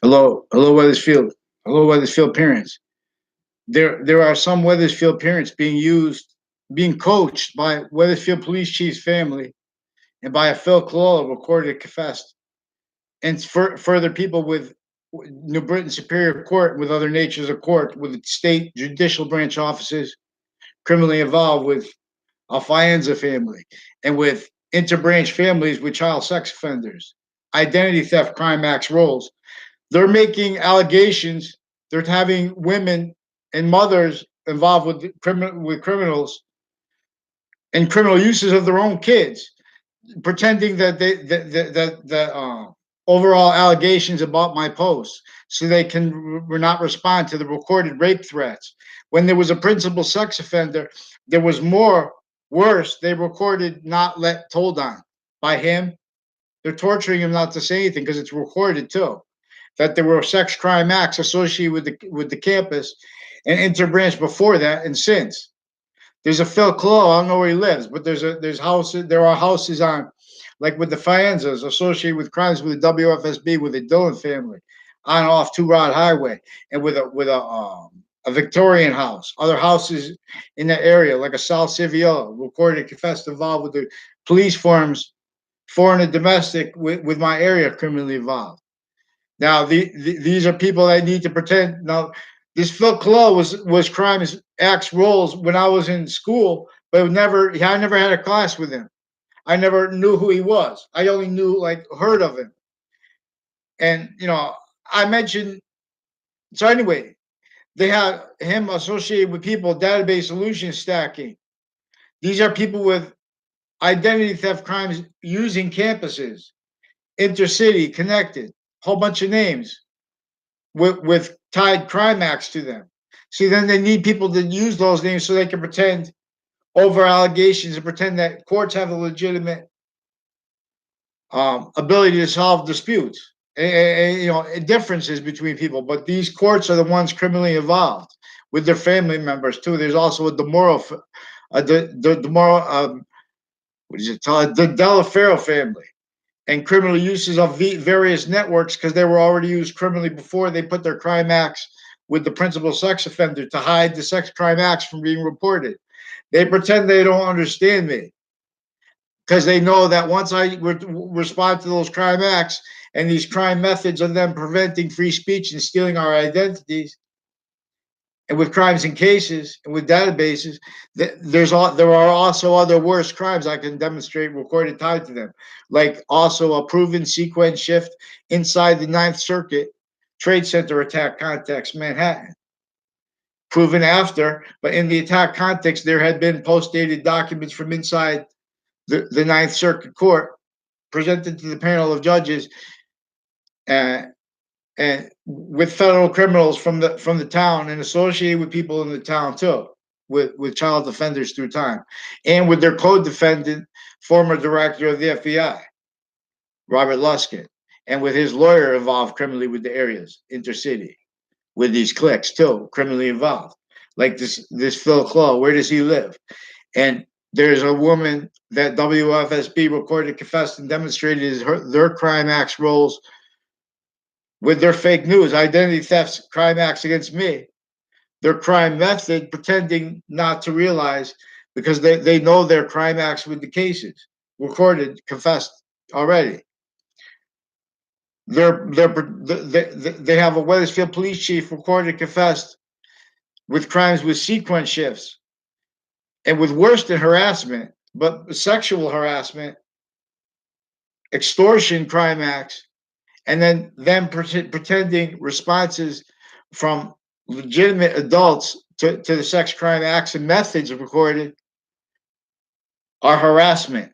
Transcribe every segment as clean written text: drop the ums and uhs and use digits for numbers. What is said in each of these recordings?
Hello, Weathersfield. Hello, Weathersfield parents. There are some Weathersfield parents being coached by Weathersfield Police Chief's family and by a Phil Colella recorded confessed, and further people with New Britain Superior Court, with other natures of court, with state judicial branch offices criminally involved, with Alfianza family, and with interbranch families with child sex offenders, identity theft, crime acts roles. They're making allegations. They're having women and mothers involved with criminals and criminal uses of their own kids, pretending that the overall allegations about my posts, so they can not respond to the recorded rape threats. When there was a principal sex offender, there was more worse. They recorded not let told on by him. They're torturing him not to say anything because it's recorded too. That there were sex crime acts associated with the campus and interbranch before that and since. There's a Phil Clough, I don't know where he lives, but there are houses on, like with the Fianzas associated with crimes with the WFSB, with the Dillon family, on and off Two Rod Highway, and with a Victorian house, other houses in that area, like a South Sevilla, recorded confessed involved with the police forms, foreign and domestic, with my area criminally involved. Now, these are people that need to pretend. Now, this Phil Clough was crimes acts roles when I was in school, but I never had a class with him. I never knew who he was. I only knew, like, heard of him. And I mentioned, so anyway, they have him associated with people database solution stacking. These are people with identity theft crimes using campuses, intercity, connected, whole bunch of names with tied crime acts to them. See, then they need people to use those names so they can pretend over allegations and pretend that courts have a legitimate ability to solve disputes and differences between people. But these courts are the ones criminally involved with their family members too. There's also a Demoro, what is it called? The Delaferro family, and criminal uses of various networks, because they were already used criminally before they put their crime acts with the principal sex offender to hide the sex crime acts from being reported. They pretend they don't understand me because they know that once I respond to those crime acts and these crime methods of them preventing free speech and stealing our identities, and with crimes and cases and with databases, there are also other worse crimes I can demonstrate recorded tied to them, like also a proven sequence shift inside the Ninth Circuit Trade Center attack context, Manhattan. Proven after, but in the attack context, there had been post-dated documents from inside the Ninth Circuit Court presented to the panel of judges, and with federal criminals from the town and associated with people in the town too, with child offenders through time, and with their co-defendant, former director of the FBI, Robert Luskin, and with his lawyer involved criminally with the areas, intercity, with these cliques too, criminally involved. Like this Phil Clough, where does he live? And there's a woman that WFSB recorded, confessed, and demonstrated their crime acts roles with their fake news, identity thefts, crime acts against me, their crime method, pretending not to realize, because they know their crime acts with the cases, recorded, confessed already. They have a Weathersfield police chief recorded, confessed with crimes with sequence shifts and with worse than harassment, but sexual harassment, extortion crime acts, and then them pretending responses from legitimate adults to the sex crime acts and methods recorded are harassment.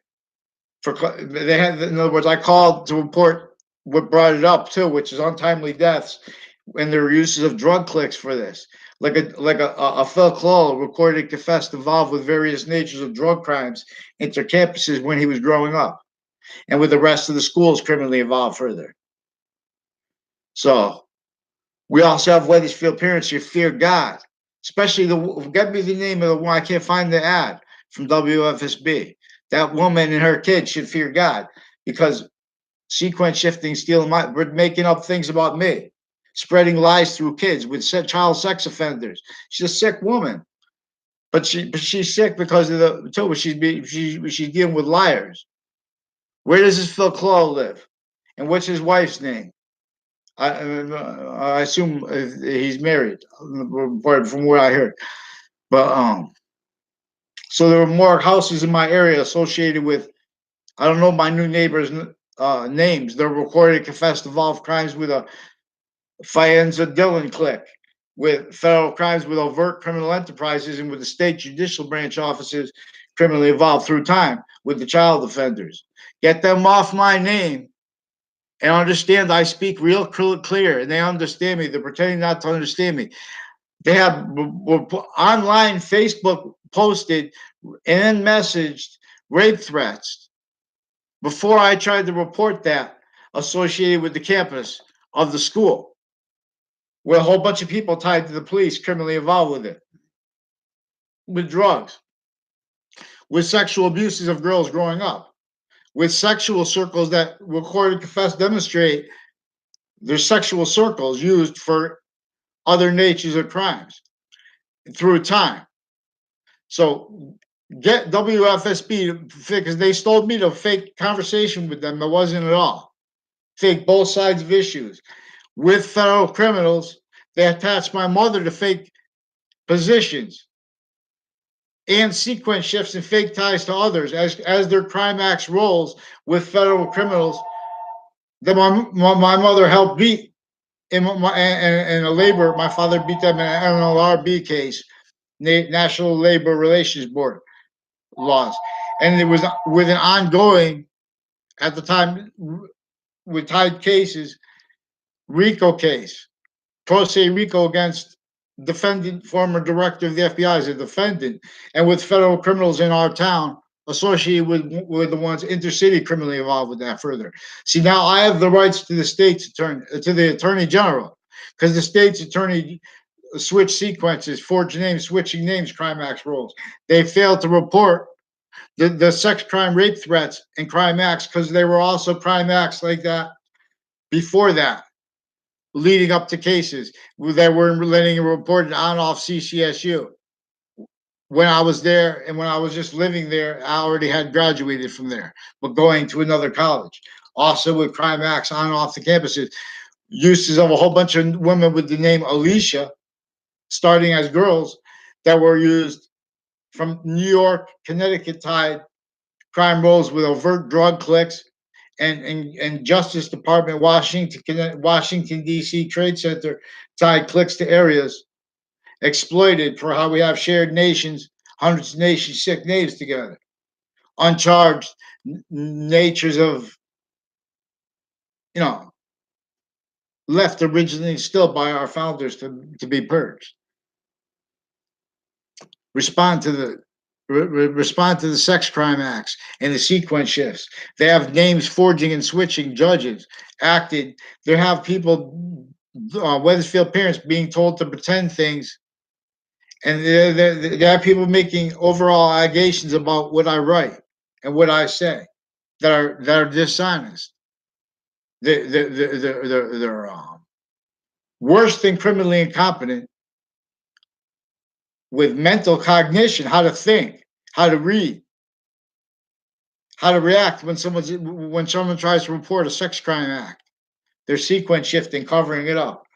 In other words, I called to report what brought it up too, which is untimely deaths and their uses of drug clicks for this. Like a Phil Clough recorded, confessed, involved with various natures of drug crimes intercampuses when he was growing up, and with the rest of the schools criminally involved further. So we also have Weathersfield parents who fear God, especially get me the name of the one. I can't find the ad from WFSB. That woman and her kids should fear God because sequence shifting, stealing we're making up things about me. spreading lies through kids with child sex offenders. She's a sick woman, but she's sick because of the too. She's dealing with liars. Where does this Phil Claw live, and what's his wife's name? I assume he's married, from what I heard. But so there were more houses in my area associated with. I don't know my new neighbors' names. They're recorded, confessed, involved crimes with a Faenza Dillon clique, with federal crimes with overt criminal enterprises, and with the state judicial branch officers criminally involved through time with the child offenders. Get them off my name and understand I speak real clear, and they understand me. They're pretending not to understand me. They have online Facebook posted and messaged rape threats before I tried to report that associated with the campus of the school, with a whole bunch of people tied to the police criminally involved with it, with drugs, with sexual abuses of girls growing up, with sexual circles that recorded, confess, demonstrate there's sexual circles used for other natures of crimes through time. So get WFSB because they told me to fake conversation with them. That wasn't at all. Fake both sides of issues. With federal criminals, they attached my mother to fake positions and sequence shifts and fake ties to others as their crime acts rolls with federal criminals that my mother helped beat in a labor. My father beat them in an NLRB case, National Labor Relations Board laws, and it was with an ongoing at the time with tied cases, RICO case, pro se RICO against defendant, former director of the FBI as a defendant, and with federal criminals in our town associated with the ones intercity criminally involved with that further. See, now I have the rights to the state's attorney, to the attorney general, because the state's attorney switch sequences, forged names, switching names, crime acts roles. They failed to report the sex crime rape threats and crime acts because they were also crime acts like that before that, leading up to cases that were letting reported on off CCSU. When I was there and when I was just living there, I already had graduated from there, but going to another college. Also with crime acts on and off the campuses, uses of a whole bunch of women with the name Alicia, starting as girls, that were used from New York, Connecticut tied crime roles with overt drug cliques and Justice Department, Washington D.C. Trade Center tied cliques to areas exploited for how we have shared nations, hundreds of nation sick natives together, uncharged natures of, you know, left originally still by our founders to be purged. Respond to the respond to the sex crime acts and the sequence shifts. They have names forging and switching judges acted. They have people, Weathersfield parents being told to pretend things, and they have people making overall allegations about what I write and what I say that are dishonest. They're worse than criminally incompetent with mental cognition, how to think, how to read, how to react when someone tries to report a sex crime act. They're sequence shifting, covering it up,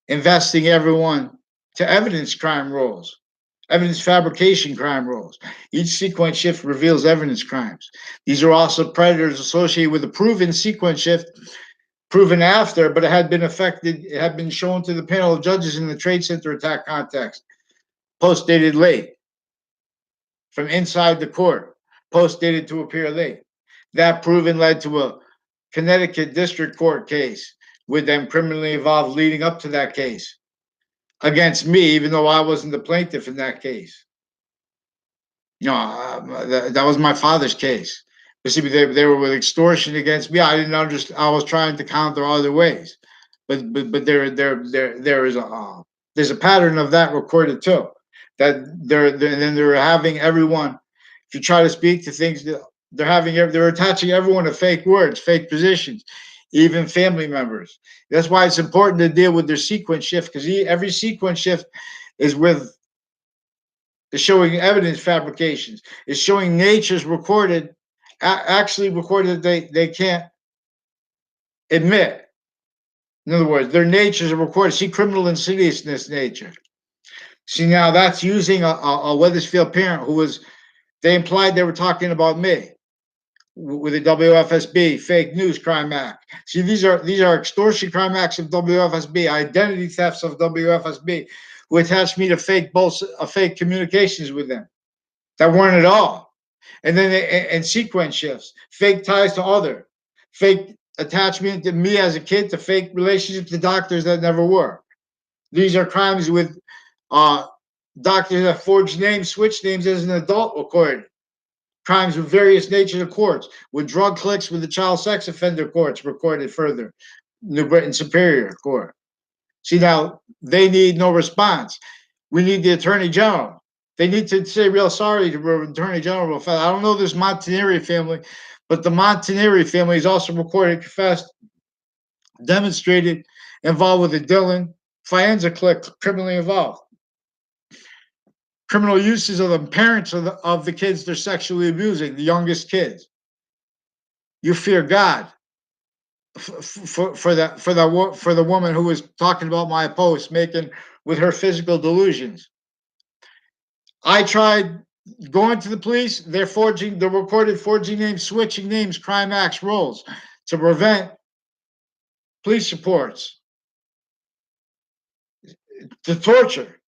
investing everyone to evidence crime roles, evidence fabrication crime roles. Each sequence shift reveals evidence crimes. These are also predators associated with a proven sequence shift, proven after, but it had been affected, it had been shown to the panel of judges in the Trade Center attack context, post dated late, from inside the court, post dated to appear late. That proven led to a Connecticut District Court case with them criminally involved leading up to that case against me, even though I wasn't the plaintiff in that case. You know, that was my father's case. You see, they were with extortion against me. I didn't understand. I was trying to counter other ways, but there is there's a pattern of that recorded too. That they're having everyone. If you try to speak to things, they're attaching everyone to fake words, fake positions, even family members. That's why it's important to deal with their sequence shift, because every sequence shift is showing evidence fabrications. It's showing nature's recorded, actually recorded that they can't admit. In other words, their natures are recorded. See, criminal insidiousness nature. See, now that's using a Wethersfield parent who was, they implied they were talking about me with the WFSB fake news crime act. See, these are extortion crime acts of WFSB, identity thefts of WFSB, who attached me to fake communications with them that weren't at all. And then and sequence shifts, fake ties to other, fake attachment to me as a kid, to fake relationships to doctors that never were. These are crimes with doctors that forged names, switched names as an adult recorded. Crimes of various natures of courts, with drug clicks with the child sex offender courts recorded further, New Britain Superior Court. See, now they need no response. We need the Attorney General. They need to say real sorry to the Attorney General. I don't know this Montanari family, but the Montanari family is also recorded, confessed, demonstrated, involved with the Dillon Fienza clique, criminally involved. Criminal uses of the parents of the kids they're sexually abusing, the youngest kids. You fear God for the woman who was talking about my post, making with her physical delusions. I tried going to the police. They're recorded forging names, switching names, crime acts, roles to prevent police reports, to torture.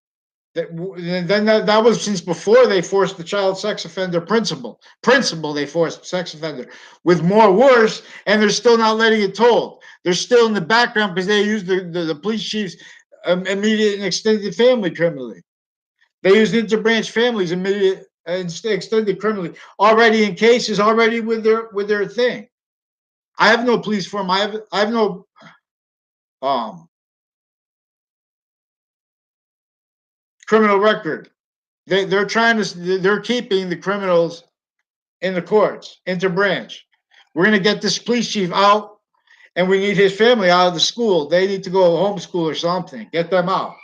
That was since before they forced the child sex offender principal. They forced sex offender with more worse, and they're still not letting it told. They're still in the background because they use the police chief's immediate and extended family criminally. They use interbranch families immediate and extended criminally already in cases, already with their thing. I have no police form. I have no criminal record. They're keeping the criminals in the courts, interbranch. We're going to get this police chief out, and we need his family out of the school. They need to go homeschool or something. Get them out.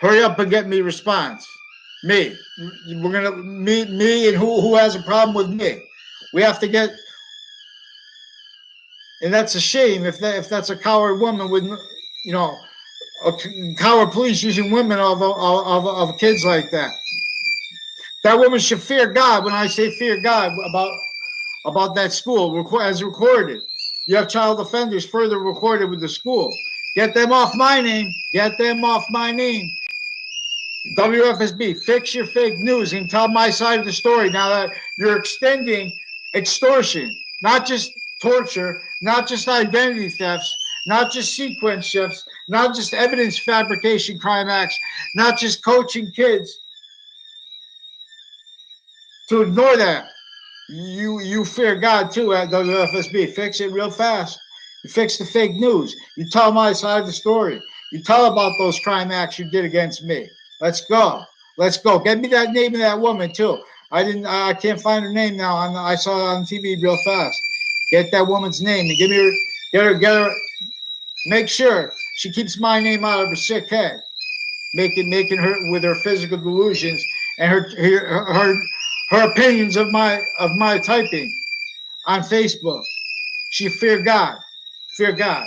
Hurry up and get me response. Me. We're going to me and who has a problem with me. We have to get, and that's a shame if that's a coward woman with, a coward police using women of kids like that. That woman should fear God. When I say fear God about that school, as recorded. You have child offenders further recorded with the school. Get them off my name. Get them off my name. WFSB, fix your fake news and tell my side of the story now that you're extending extortion, not just torture, not just identity thefts, not just sequence shifts, not just evidence fabrication crime acts, not just coaching kids to ignore that. You fear God too at WFSB. Fix it real fast. You fix the fake news. You tell my side of the story. You tell about those crime acts you did against me. Let's go. Let's go. Get me that name of that woman too. I can't find her name now. I saw it on TV real fast. Get that woman's name and get her. Make sure she keeps my name out of her sick head. Making her with her physical delusions and her opinions of my typing on Facebook. She fear God. Fear God.